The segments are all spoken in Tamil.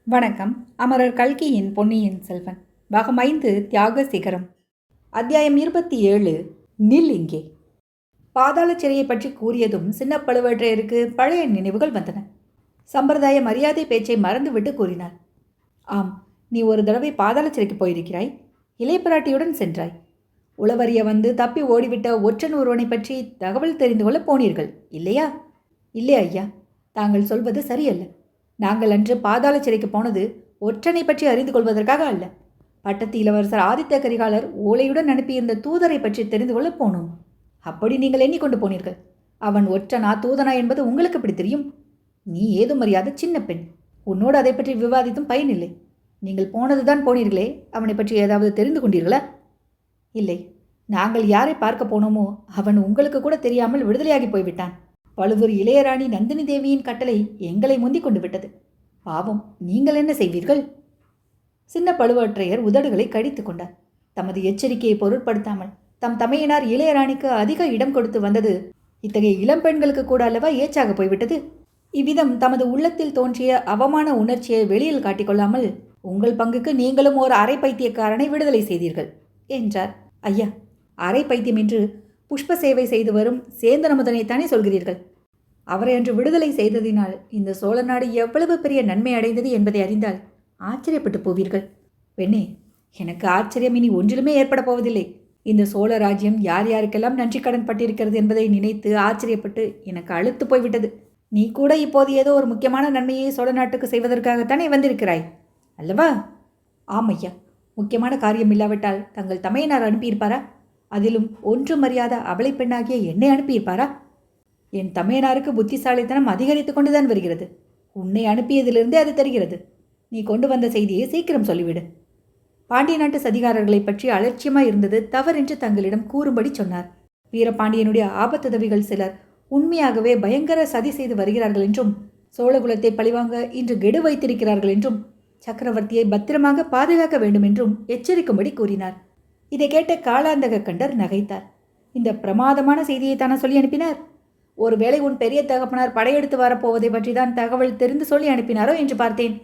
வணக்கம். அமரர் கல்கியின் பொன்னியின் செல்வன் பாகம் 5 தியாக சிகரம். அத்தியாயம் 27. நில் இங்கே. பாதாள சிறையை பற்றி கூறியதும் சின்ன பழுவேற்றையருக்கு பழைய நினைவுகள் வந்தன. சம்பிரதாய மரியாதை பேச்சை மறந்துவிட்டு கூறினார். ஆம், நீ ஒரு தடவை பாதாள சிறைக்கு போயிருக்கிறாய். இளையபிராட்டியுடன் சென்றாய். உளவறிய வந்து தப்பி ஓடிவிட்ட ஒற்றன் ஒருவனை பற்றி தகவல் தெரிந்து கொள்ள போனீர்கள் இல்லையா? இல்லை ஐயா, தாங்கள் சொல்வது சரியல்ல. நாங்கள் அன்று பாதாள சிறைக்கு போனது ஒற்றனை பற்றி அறிந்து கொள்வதற்காக அல்ல. பட்டத்து இளவரசர் ஆதித்த கரிகாலர் ஓலையுடன் அனுப்பியிருந்த தூதரை பற்றி தெரிந்து கொள்ள போனோம். அப்படி நீங்கள் எண்ணிக்கொண்டு போனீர்கள். அவன் ஒற்றனா தூதனா என்பது உங்களுக்கு எப்படி தெரியும்? நீ ஏதும் அறியாத சின்ன பெண். உன்னோடு அதை பற்றி விவாதித்தும் பயனில்லை. நீங்கள் போனதுதான் போனீர்களே, அவனை பற்றி ஏதாவது தெரிந்து கொண்டீர்களா? இல்லை, நாங்கள் யாரை பார்க்க போனோமோ அவன் உங்களுக்கு கூட தெரியாமல் விடுதலையாகி போய்விட்டான். பழுவூர் இளையராணி நந்தினி தேவியின் கட்டளை எங்களை முந்திக் கொண்டு விட்டது. பாவம், நீங்கள் என்ன செய்வீர்கள்? சின்ன பழுவேற்றையர் உதடுகளை கடித்து கொண்டார். தமது எச்சரிக்கையை பொருட்படுத்தாமல் தம் தமையனார் இளையராணிக்கு அதிக இடம் கொடுத்து வந்தது இத்தகைய இளம்பெண்களுக்கு கூட அல்லவா ஏச்சாக போய்விட்டது. இவ்விதம் தமது உள்ளத்தில் தோன்றிய அவமான உணர்ச்சியை வெளியில் காட்டிக்கொள்ளாமல், உங்கள் பங்குக்கு நீங்களும் ஒரு அரை பைத்தியக்காரனை விடுதலை செய்தீர்கள் என்றார். ஐயா, அரை பைத்தியம் என்று புஷ்ப சேவை செய்து வரும் சேந்தனமுதனைத்தானே சொல்கிறீர்கள்? அவரை அன்று விடுதலை செய்ததினால் இந்த சோழ நாடு எவ்வளவு பெரிய நன்மை அடைந்தது என்பதை அறிந்தால் ஆச்சரியப்பட்டு போவீர்கள். பெண்ணே, எனக்கு ஆச்சரியம் இனி ஒன்றிலுமே ஏற்பட போவதில்லை. இந்த சோழ ராஜ்யம் யார் யாருக்கெல்லாம் நன்றி கடன் பட்டிருக்கிறது என்பதை நினைத்து ஆச்சரியப்பட்டு எனக்கு அழுத்து போய்விட்டது. நீ கூட இப்போது ஏதோ ஒரு முக்கியமான நன்மையை சோழ நாட்டுக்கு செய்வதற்காகத்தானே வந்திருக்கிறாய் அல்லவா? ஆமையா, முக்கியமான காரியம் இல்லாவிட்டால் தங்கள் தமையனார் அனுப்பியிருப்பாரா? அதிலும் ஒன்றும் அறியாத அவளை பெண்ணாகிய என்னை அனுப்பியிருப்பாரா? என் தமையனாருக்கு புத்திசாலித்தனம் அதிகரித்து கொண்டுதான் வருகிறது. உன்னை அனுப்பியதிலிருந்தே அது தெரிகிறது. நீ கொண்டு வந்த செய்தியை சீக்கிரம் சொல்லிவிடு. பாண்டிய நாட்டு சதிகாரர்களை பற்றி அலட்சியமாய் இருந்தது தவறென்று தங்களிடம் கூறும்படி சொன்னார். வீரபாண்டியனுடைய ஆபத்துதவிகள் சிலர் உண்மையாகவே பயங்கர சதி செய்து வருகிறார்கள் என்றும், சோழகுலத்தை பழிவாங்க இன்று கெடு வைத்திருக்கிறார்கள் என்றும், சக்கரவர்த்தியை பத்திரமாக பாதுகாக்க வேண்டும் என்றும் எச்சரிக்கும்படி கூறினார். இதை கேட்ட காலாந்தக கண்டர் நகைத்தார். இந்த பிரமாதமான செய்தியை தானே சொல்லி அனுப்பினார்? ஒருவேளை உன் பெரிய தகப்பனார் படையெடுத்து வரப்போவதை பற்றி தான் தகவல் தெரிந்து சொல்லி அனுப்பினாரோ என்று பார்த்தேன்.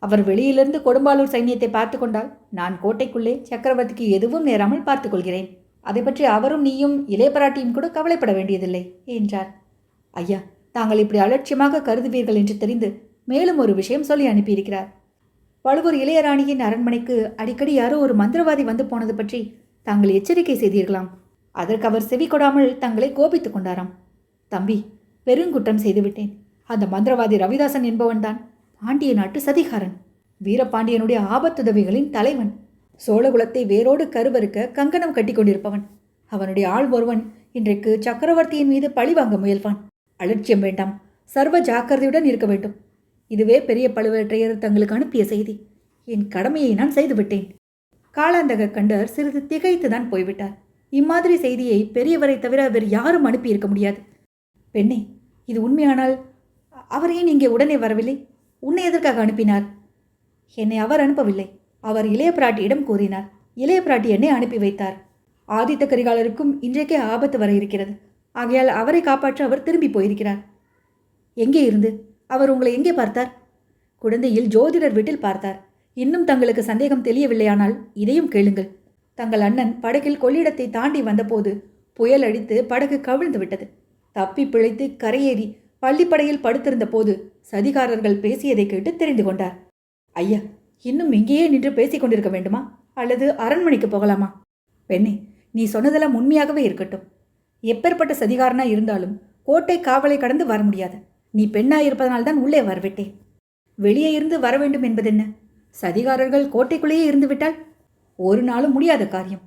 அவர் வெளியிலிருந்து கொடும்பாலூர் சைன்யத்தை பார்த்து கொண்டால் நான் கோட்டைக்குள்ளே சக்கரவர்த்திக்கு எதுவும் நேராமல் பார்த்து கொள்கிறேன். அதை பற்றி அவரும் நீயும் இளையபிராட்டியும் கூட கவலைப்பட வேண்டியதில்லை என்றார். ஐயா, தாங்கள் இப்படி அலட்சியமாக கருதுவீர்கள் என்று தெரிந்து மேலும் ஒரு விஷயம் சொல்லி அனுப்பியிருக்கிறார். பழுவூர் இளையராணியின் அரண்மனைக்கு அடிக்கடி யாரோ ஒரு மந்திரவாதி வந்து போனது பற்றி தாங்கள் எச்சரிக்கை செய்தீர்களாம். அதற்கு அவர் செவி கொடாமல் தங்களை கோபித்துக் கொண்டாராம். தம்பி, பெருங்குற்றம் செய்துவிட்டேன். அந்த மந்திரவாதி ரவிதாசன் என்பவன்தான் பாண்டிய நாட்டு சதிகாரன். வீரபாண்டியனுடைய ஆபத்துதவிகளின் தலைவன். சோழகுலத்தை வேரோடு கருவறுக்க கங்கணம் கட்டி கொண்டிருப்பவன். அவனுடைய ஆள் ஒருவன் இன்றைக்கு சக்கரவர்த்தியின் மீது பழி வாங்க முயல்வான். அலட்சியம் வேண்டாம், சர்வ ஜாக்கிரதையுடன் இருக்க வேண்டும். இதுவே பெரிய பழுவேற்றையர் தங்களுக்கு அனுப்பிய செய்தி. என் கடமையை நான் செய்துவிட்டேன். காலாந்தக கண்டர் சிறிது திகைத்துதான் போய்விட்டார். இம்மாதிரி செய்தியை பெரியவரை தவிர வேறு யாரும் அனுப்பியிருக்க முடியாது. பெண்ணே, இது உண்மையானால் அவர் ஏன் இங்கே உடனே வரவில்லை? உன்னை எதற்காக அனுப்பினார்? என்னை அவர் அனுப்பவில்லை. அவர் இளைய பிராட்டியிடம் கூறினார். இளைய பிராட்டி என்னை அனுப்பி வைத்தார். ஆதித்த கரிகாலருக்கும் இன்றைக்கே ஆபத்து வர இருக்கிறது. ஆகையால் அவரை காப்பாற்ற அவர் திரும்பி போயிருக்கிறார். எங்கே இருந்து? அவர் உங்களை எங்கே பார்த்தார்? குழந்தையில் ஜோதிடர் வீட்டில் பார்த்தார். இன்னும் தங்களுக்கு சந்தேகம் தெரியவில்லையானால் இதையும் கேளுங்கள். தங்கள் அண்ணன் படகில் கொள்ளிடத்தை தாண்டி வந்தபோது புயல் அடித்து படகு கவிழ்ந்து விட்டது. தப்பி பிழைத்து கரையேறி பள்ளிப்படையில் படுத்திருந்த போது சதிகாரர்கள் பேசியதை கேட்டு தெரிந்து கொண்டார். ஐயா, இன்னும் இங்கேயே நின்று பேசிக் கொண்டிருக்க வேண்டுமா அல்லது அரண்மனைக்கு போகலாமா? பெண்ணே, நீ சொன்னதெல்லாம் உண்மையாகவே இருக்கட்டும். எப்பேற்பட்ட சதிகாரனா இருந்தாலும் கோட்டை காவலை கடந்து வர முடியாது. நீ பெண்ணாயிருப்பதனால்தான் உள்ளே வரவிட்டேன். வெளியே இருந்து வர வேண்டும் என்பதென்ன? சதிகாரர்கள் கோட்டைக்குள்ளேயே இருந்து விட்டால் ஒரு நாளும் முடியாத காரியம்.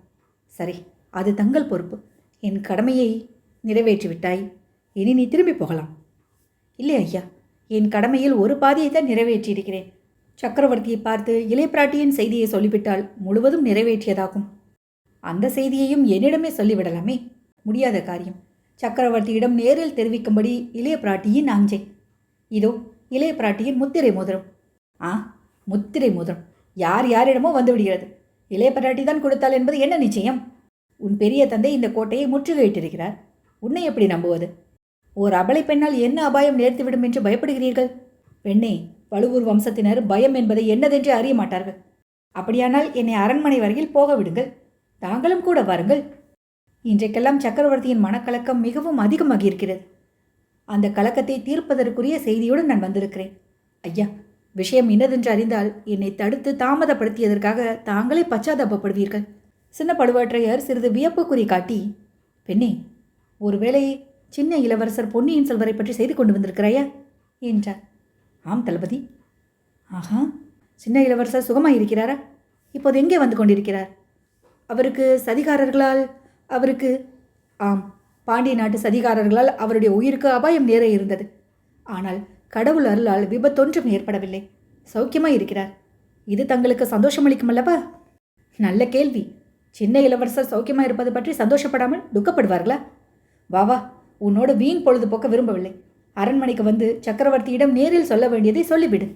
சரி, அது தங்கள் பொறுப்பு. என் கடமையை நிறைவேற்றிவிட்டாய். இனி நீ திரும்பி போகலாம். இல்லை ஐயா, என் கடமையில் ஒரு பாதியைத்தான் நிறைவேற்றியிருக்கிறேன். சக்கரவர்த்தியை பார்த்து இளையபிராட்டியின் செய்தியை சொல்லிவிட்டால் முழுவதும் நிறைவேற்றியதாகும். அந்த செய்தியையும் என்னிடமே சொல்லிவிடலாமே. முடியாத காரியம். சக்கரவர்த்தியிடம் நேரில் தெரிவிக்கும்படி இளைய பிராட்டியின் ஆஞ்சை. இதோ இளைய பிராட்டியின் முத்திரை மோதிரம். முத்திரை மோதிரம் யார் யாரிடமோ வந்துவிடுகிறது. இளைய பிராட்டி தான் கொடுத்தாள் என்பது என்ன நிச்சயம்? உன் பெரிய தந்தை இந்த கோட்டையை முற்றுகையிட்டிருக்கிறார். உன்னை எப்படி நம்புவது? ஓர் அபலை பெண்ணால் என்ன அபாயம் நேர்த்துவிடும் என்று பயப்படுகிறீர்கள்? பெண்ணே, பழுவூர் வம்சத்தினர் பயம் என்பதை என்னதென்று அறிய மாட்டார்கள். அப்படியானால் என்னை அரண்மனை வரையில் போக விடுங்கள். தாங்களும் கூட வாருங்கள். இன்றைக்கெல்லாம் சக்கரவர்த்தியின் மனக்கலக்கம் மிகவும் அதிகமாகியிருக்கிறது. அந்த கலக்கத்தை தீர்ப்பதற்குரிய செய்தியுடன் நான் வந்திருக்கிறேன். ஐயா, விஷயம் இன்னதென்று அறிந்தால் என்னை தடுத்து தாமதப்படுத்தியதற்காக தாங்களே பச்சாதாபப்படுவீர்கள். சின்ன பழுவேற்றையர் சிறிது வியப்புக்குறி காட்டி, பெண்ணே, ஒருவேளை சின்ன இளவரசர் பொன்னியின் செல்வரை பற்றி செய்து கொண்டு வந்திருக்கிறாயா என்றார். ஆம் தளபதி. ஆஹா, சின்ன இளவரசர் சுகமாயிருக்கிறாரா? இப்போது எங்கே வந்து கொண்டிருக்கிறார்? அவருக்கு சதிகாரர்களால் அவருக்கு ஆம், பாண்டிய நாட்டு சதிகாரர்களால் அவருடைய உயிருக்கு அபாயம் நேர இருந்தது. ஆனால் கடவுள் அருளால் விபத்தொன்றும் ஏற்படவில்லை. சௌக்கியமாக இருக்கிறார். இது தங்களுக்கு சந்தோஷமளிக்கும் அல்லவா? நல்ல கேள்வி. சின்ன இளவரசர் சௌக்கியமாக இருப்பது பற்றி சந்தோஷப்படாமல் துக்கப்படுவார்களா? வா வா, உன்னோட வீண் பொழுதுபோக்க விரும்பவில்லை. அரண்மனைக்கு வந்து சக்கரவர்த்தியிடம் நேரில் சொல்ல வேண்டியதை சொல்லிவிடு.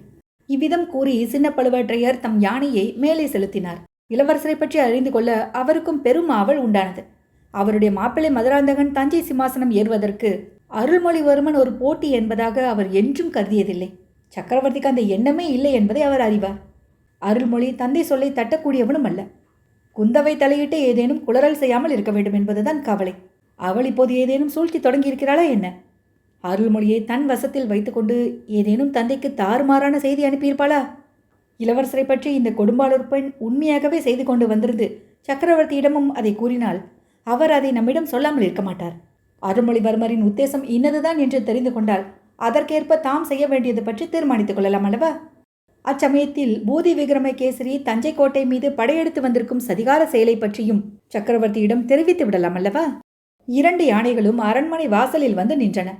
இவ்விதம் கூறி சின்ன பழுவேற்றையர் தம் யானையை மேலே செலுத்தினார். இளவரசரை பற்றி அறிந்து கொள்ள அவருக்கும் பெரும் ஆவல் உண்டானது. அவருடைய மாப்பிள்ளை மதுராந்தகன் தஞ்சை சிம்மாசனம் ஏறுவதற்கு அருள்மொழிவர்மன் ஒரு போட்டி என்பதாக அவர் என்றும் கருதியதில்லை. சக்கரவர்த்திக்கு அந்த எண்ணமே இல்லை என்பதை அவர் அறிவார். அருள்மொழி தந்தை சொல்லை தட்டக்கூடியவனும் அல்ல. குந்தவை தலையிட்டு ஏதேனும் குளறல் செய்யாமல் இருக்க வேண்டும் என்பதுதான் கவலை. அவள் இப்போது ஏதேனும் சூழ்ச்சி தொடங்கியிருக்கிறாளா என்ன? அருள்மொழியை தன் வசத்தில் வைத்துக்கொண்டு ஏதேனும் தந்தைக்கு தாறுமாறான செய்தி அனுப்பியிருப்பாளா? இளவரசரை பற்றி இந்த கொடும்பாளூர் பெண் உண்மையாகவே செய்து கொண்டு வந்திருந்து சக்கரவர்த்தியிடமும் அதை கூறினால் அவர் அதை நம்மிடம் சொல்லாமல் இருக்க மாட்டார். அருள்மொழிவர்மரின் உத்தேசம் இன்னதுதான் என்று தெரிந்து கொண்டால் அதற்கேற்ப தாம் செய்ய வேண்டியது பற்றி தீர்மானித்துக் கொள்ளலாம் அல்லவா? அச்சமயத்தில் பூதி விக்ரமகேசரி தஞ்சை கோட்டை மீது படையெடுத்து வந்திருக்கும் சதிகார செயலை பற்றியும் சக்கரவர்த்தியிடம் தெரிவித்து விடலாம் அல்லவா? 2 யானைகளும் அரண்மனை வாசலில் வந்து நின்றன.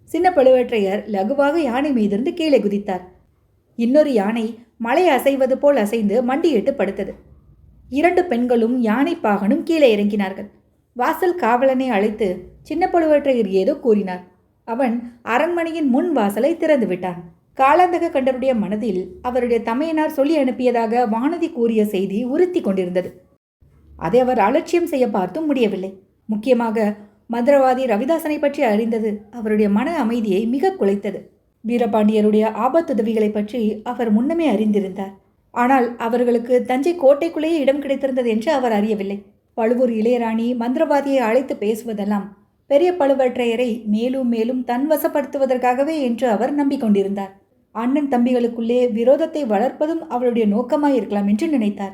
சின்ன பழுவேற்றையர் லகுவாக யானை மீதிருந்து கீழே குதித்தார். இன்னொரு யானை மலை அசைவது போல் அசைந்து மண்டியிட்டு படுத்தது. 2 பெண்களும் யானை பாகனும் கீழே இறங்கினார்கள். வாசல் காவலனை அழைத்து சின்ன பழுவேற்றையர் ஏதோ கூறினார். அவன் அரண்மனையின் முன் வாசலை திறந்து விட்டான். காலாந்தக கண்டருடைய மனதில் அவருடைய தமையனார் சொல்லி அனுப்பியதாக வானதி கூறிய செய்தி உறுத்தி கொண்டிருந்தது. அதை அவர் அலட்சியம் செய்ய பார்த்தும் முடியவில்லை. முக்கியமாக மந்திரவாதி ரவிதாசனை பற்றி அறிந்தது அவருடைய மன அமைதியை மிக குலைத்தது. வீரபாண்டியருடைய ஆபத்துதவிகளை பற்றி அவர் முன்னமே அறிந்திருந்தார். ஆனால் அவர்களுக்கு தஞ்சை கோட்டைக்குள்ளேயே இடம் கிடைத்திருந்தது என்று அவர் அறியவில்லை. பழுவூர் இளையராணி மந்திரவாதியை அழைத்து பேசுவதெல்லாம் பெரிய பழுவேற்றையரை மேலும் மேலும் தன்வசப்படுத்துவதற்காகவே என்று அவர் நம்பிக்கொண்டிருந்தார். அண்ணன் தம்பிகளுக்குள்ளே விரோதத்தை வளர்ப்பதும் அவருடைய நோக்கமாயிருக்கலாம் என்று நினைத்தார்.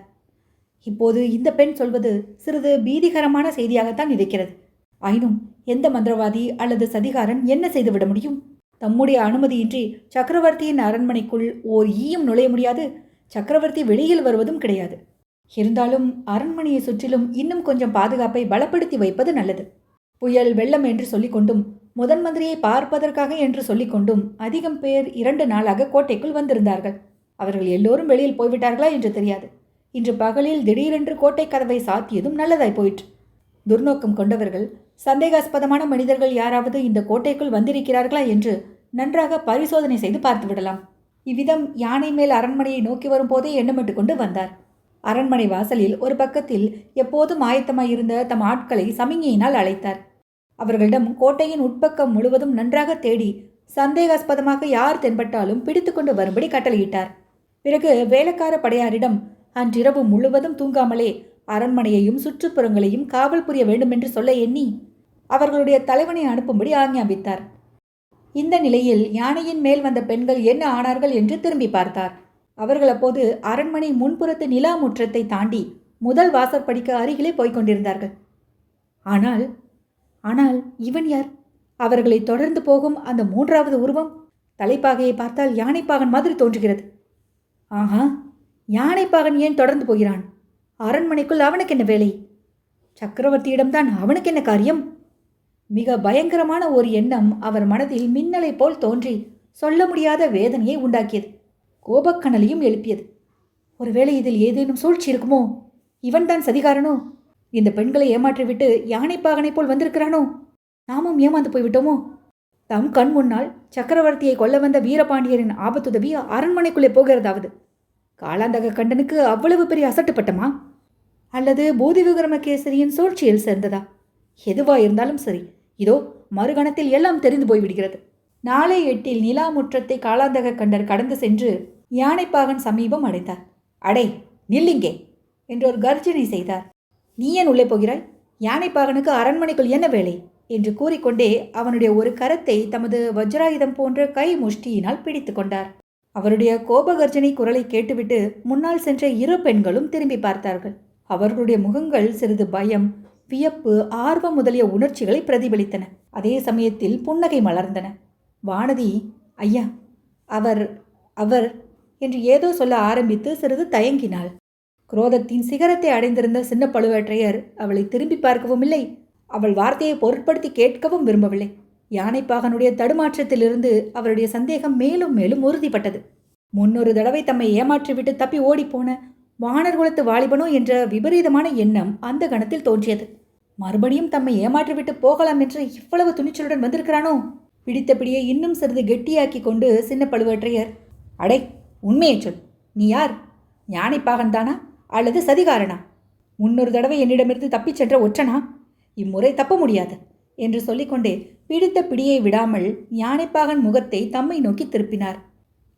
இப்போது இந்த பெண் சொல்வது சிறிது பீதிகரமான செய்தியாகத்தான் இருக்கிறது. ஆயினும் எந்த மந்திரவாதி அல்லது சதிகாரன் என்ன செய்துவிட முடியும்? தம்முடைய அனுமதியின்றி சக்கரவர்த்தியின் அரண்மனைக்குள் ஓர் ஈயும் நுழைய முடியாது. சக்கரவர்த்தி வெளியில் வருவதும் கிடையாது. இருந்தாலும் அரண்மனையை சுற்றிலும் இன்னும் கொஞ்சம் பாதுகாப்பை பலப்படுத்தி வைப்பது நல்லது. புயல் வெள்ளம் என்று சொல்லிக்கொண்டும் முதன் மந்திரியை பார்ப்பதற்காக என்று சொல்லிக்கொண்டும் அதிகம் பேர் 2 நாளாக கோட்டைக்குள் வந்திருந்தார்கள். அவர்கள் எல்லோரும் வெளியில் போய்விட்டார்களா என்று தெரியாது. இன்று பகலில் திடீரென்று கோட்டை கதவை சாத்தியதும் நல்லதாய் போயிற்று. துர்நோக்கம் கொண்டவர்கள், சந்தேகாஸ்பதமான மனிதர்கள் யாராவது இந்த கோட்டைக்குள் வந்திருக்கிறார்களா என்று நன்றாக பரிசோதனை செய்து பார்த்து விடலாம். இவ்விதம் யானை மேல் அரண்மனையை நோக்கி வரும்போதே எண்ணமிட்டு கொண்டு வந்தார். அரண்மனை வாசலில் ஒரு பக்கத்தில் எப்போதும் ஆயத்தமாயிருந்த தம் ஆட்களை சமிஞையினால் அழைத்தார். அவர்களிடம் கோட்டையின் உட்பக்கம் முழுவதும் நன்றாக தேடி சந்தேகாஸ்பதமாக யார் தென்பட்டாலும் பிடித்து கொண்டு வரும்படி கட்டளையிட்டார். பிறகு வேலைக்கார படையாரிடம் அன்றிரவு முழுவதும் தூங்காமலே அரண்மனையையும் சுற்றுப்புறங்களையும் காவல் புரிய வேண்டுமென்று சொல்ல எண்ணி அவர்களுடைய தலைவனை அனுப்பும்படி ஆஞ்ஞாபித்தார். இந்த நிலையில் யானையின் மேல் வந்த பெண்கள் என்ன ஆனார்கள் என்று திரும்பி பார்த்தார். அவர்கள் அப்போது அரண்மனை முன்புறத்து நிலா முற்றத்தை தாண்டி முதல் வாசற்படிக்கு அருகிலே போய்கொண்டிருந்தார்கள். ஆனால் இவன் யார்? அவர்களை தொடர்ந்து போகும் அந்த 3வது உருவம் தலைப்பாகையை பார்த்தால் யானைப்பாகன் மாதிரி தோன்றுகிறது. ஆஹா, யானைப்பாகன் ஏன் தொடர்ந்து போகிறான்? அரண்மனைக்குள் அவனுக்கு என்ன வேலை? சக்கரவர்த்தியிடம்தான் அவனுக்கு என்ன காரியம்? மிக பயங்கரமான ஒரு எண்ணம் அவர் மனதில் மின்னலை போல் தோன்றி சொல்ல முடியாத வேதனையை உண்டாக்கியது. கோபக்கணலையும் எழுப்பியது. ஒருவேளை இதில் ஏதேனும் சூழ்ச்சி இருக்குமோ? இவன்தான் சதிகாரனோ? இந்த பெண்களை ஏமாற்றிவிட்டு யானைப்பாகனை போல் வந்திருக்கிறானோ? நாமும் ஏமாந்து போய்விட்டோமோ? தம் கண் முன்னால் சக்கரவர்த்தியை கொல்ல வந்த வீரபாண்டியரின் ஆபத்துதவி அரண்மனைக்குள்ளே போகிறதாவது காலாந்தக கண்டனுக்கு அவ்வளவு பெரிய அசட்டுப்பட்டமா? அல்லது பூதி விக்ரமகேசரியின் சூழ்ச்சியில் சேர்ந்ததா? எதுவா இருந்தாலும் சரி, இதோ மறுகணத்தில் எல்லாம் தெரிந்து போய்விடுகிறது. நாளை 8 நிலா முற்றத்தை காலாந்தக கண்டர் கடந்து சென்று யானைப்பாகன் சமீபம் அடைந்தார். அடே, நில்லிங்கே என்று ஒரு கர்ஜனை செய்தார். நீ ஏன் உள்ளே போகிறாய்? யானைப்பாகனுக்கு அரண்மனைக்குள் என்ன வேலை என்று கூறிக்கொண்டே அவனுடைய ஒரு கரத்தை தமது வஜ்ராயுதம் போன்ற கை முஷ்டியினால் பிடித்து கொண்டார். அவருடைய கோபகர்ஜனை குரலை கேட்டுவிட்டு முன்னால் சென்ற இரு பெண்களும் திரும்பி பார்த்தார்கள். அவர்களுடைய முகங்கள் சிறிது பயம், வியப்பு, ஆர்வம் முதலிய உணர்ச்சிகளை பிரதிபலித்தன. அதே சமயத்தில் புன்னகை மலர்ந்தன. வானதி, ஐயா, அவர் அவர் என்று ஏதோ சொல்ல ஆரம்பித்து சிறிது தயங்கினாள். குரோதத்தின் சிகரத்தை அடைந்திருந்த சின்ன பழுவேற்றையர் அவளை திரும்பி பார்க்கவும் இல்லை, அவள் வார்த்தையை பொருட்படுத்தி கேட்கவும் விரும்பவில்லை. யானைப்பாகனுடைய தடுமாற்றத்திலிருந்து அவருடைய சந்தேகம் மேலும் மேலும் உறுதிப்பட்டது. முன்னொரு தடவை தம்மை ஏமாற்றிவிட்டு தப்பி ஓடிப்போன வானர்குலத்து வாலிபனோ என்ற விபரீதமான எண்ணம் அந்த கணத்தில் தோன்றியது. மறுபடியும் தம்மை ஏமாற்றிவிட்டு போகலாம் என்று இவ்வளவு துணிச்சலுடன் வந்திருக்கிறானோ? பிடித்தபடியே இன்னும் சிறிது கெட்டியாக்கி கொண்டு சின்ன பழுவேற்றையர், அடை, உண்மையை சொல். நீ யார்? யானைப்பாகன் தானா அல்லது சதிகாரனா? முன்னொரு தடவை என்னிடமிருந்து தப்பிச் சென்ற ஒற்றனா? இம்முறை தப்ப முடியாது என்று சொல்லிக்கொண்டே பிடித்த பிடியை விடாமல் யானைப்பாகன் முகத்தை தம்மை நோக்கி திருப்பினார்.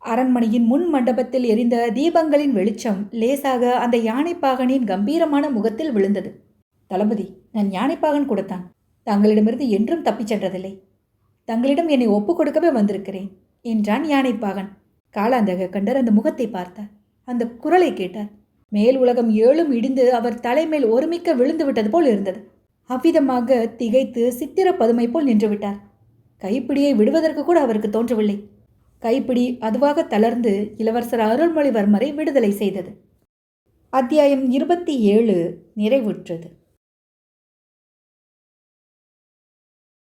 அரண்மனையின் முன் மண்டபத்தில் எரிந்த தீபங்களின் வெளிச்சம் லேசாக அந்த யானைப்பாகனின் கம்பீரமான முகத்தில் விழுந்தது. தளபதி, நான் யானைப்பாகன் கூடத்தான். தங்களிடமிருந்து என்றும் தப்பிச் சென்றதில்லை. தங்களிடம் என்னை ஒப்புக் கொடுக்கவே வந்திருக்கிறேன் என்றான் யானைப்பாகன். காலாந்தக கண்டர் அந்த முகத்தை பார்த்தார். அந்த குரலை கேட்டார். மேல் உலகம் ஏழும் இடிந்து அவர் தலைமேல் ஒருமிக்க விழுந்து விட்டது போல் இருந்தது. அவ்விதமாக திகைத்து சித்திர பதுமை போல் நின்றுவிட்டார். கைப்பிடியை விடுவதற்கு கூட அவருக்கு தோன்றவில்லை. கைப்பிடி அதுவாக தளர்ந்து இளவரசர் அருள்மொழிவர்மரை விடுதலை செய்தது. அத்தியாயம் 27 நிறைவுற்றது.